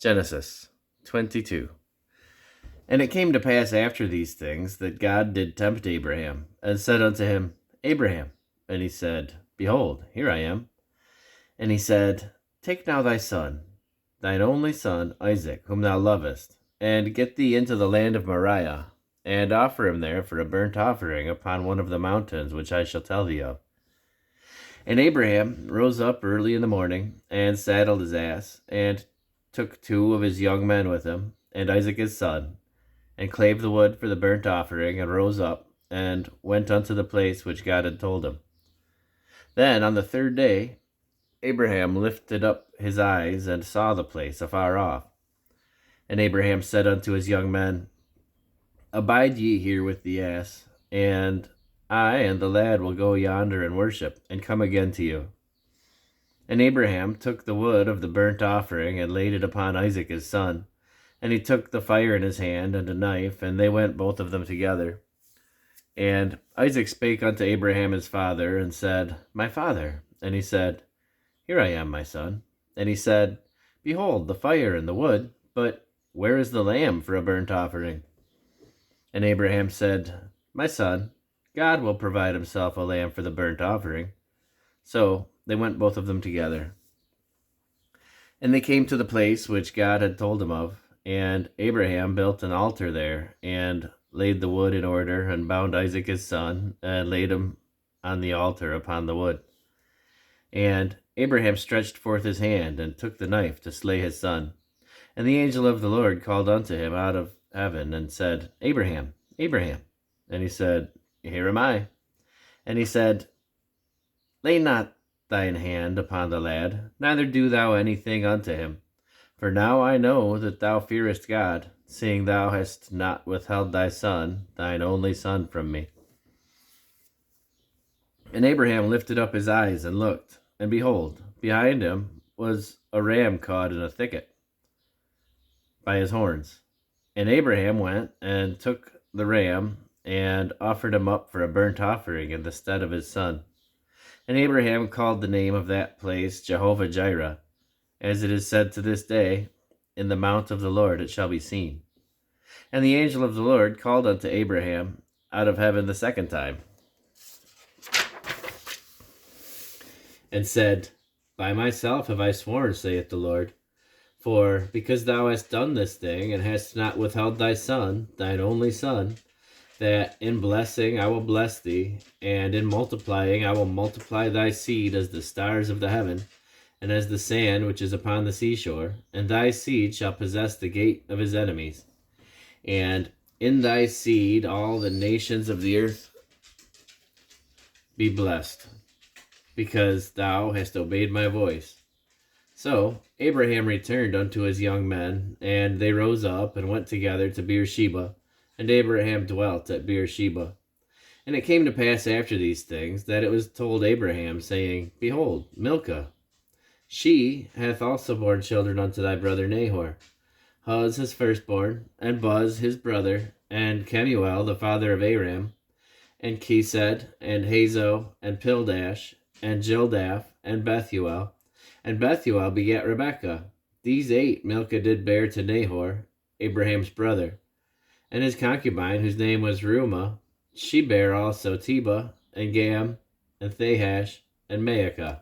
Genesis 22. And it came to pass after these things that God did tempt Abraham, and said unto him, Abraham. And he said, Behold, here I am. And he said, Take now thy son, thine only son Isaac, whom thou lovest, and get thee into the land of Moriah, and offer him there for a burnt offering upon one of the mountains which I shall tell thee of. And Abraham rose up early in the morning, and saddled his ass, and took 2 of his young men with him, and Isaac his son, and clave the wood for the burnt offering, and rose up, and went unto the place which God had told him. Then on the 3rd day Abraham lifted up his eyes, and saw the place afar off. And Abraham said unto his young men, Abide ye here with the ass, and I and the lad will go yonder and worship, and come again to you. And Abraham took the wood of the burnt offering, and laid it upon Isaac his son. And he took the fire in his hand, and a knife, and they went both of them together. And Isaac spake unto Abraham his father, and said, My father. And he said, Here I am, my son. And he said, Behold, the fire and the wood, but where is the lamb for a burnt offering? And Abraham said, My son, God will provide himself a lamb for the burnt offering. So they went both of them together. And they came to the place which God had told him of, and Abraham built an altar there, and laid the wood in order, and bound Isaac his son, and laid him on the altar upon the wood. And Abraham stretched forth his hand, and took the knife to slay his son. And the angel of the Lord called unto him out of heaven, and said, Abraham, Abraham. And he said, Here am I. And he said, Lay not thine hand upon the lad, neither do thou anything unto him. For now I know that thou fearest God, seeing thou hast not withheld thy son, thine only son, from me. And Abraham lifted up his eyes and looked, and behold, behind him was a ram caught in a thicket by his horns. And Abraham went and took the ram, and offered him up for a burnt offering in the stead of his son. And Abraham called the name of that place Jehovah-Jireh, as it is said to this day, In the mount of the Lord it shall be seen. And the angel of the Lord called unto Abraham out of heaven the 2nd time, and said, By myself have I sworn, saith the Lord, for because thou hast done this thing, and hast not withheld thy son, thine only son, that in blessing I will bless thee, and in multiplying I will multiply thy seed as the stars of the heaven, and as the sand which is upon the seashore, and thy seed shall possess the gate of his enemies. And in thy seed all the nations of the earth be blessed, because thou hast obeyed my voice. So Abraham returned unto his young men, and they rose up and went together to Beersheba, and Abraham dwelt at Beersheba. And it came to pass after these things, that it was told Abraham, saying, Behold, Milcah, she hath also borne children unto thy brother Nahor, Huz his firstborn, and Buz his brother, and Kemuel the father of Aram, and Chesed, and Hazo, and Pildash, and Jildaph, and Bethuel. And Bethuel begat Rebekah. These 8 Milcah did bear to Nahor, Abraham's brother. And his concubine, whose name was Reumah, she bare also Tebah, and Gam, and Thahash, and Maacah.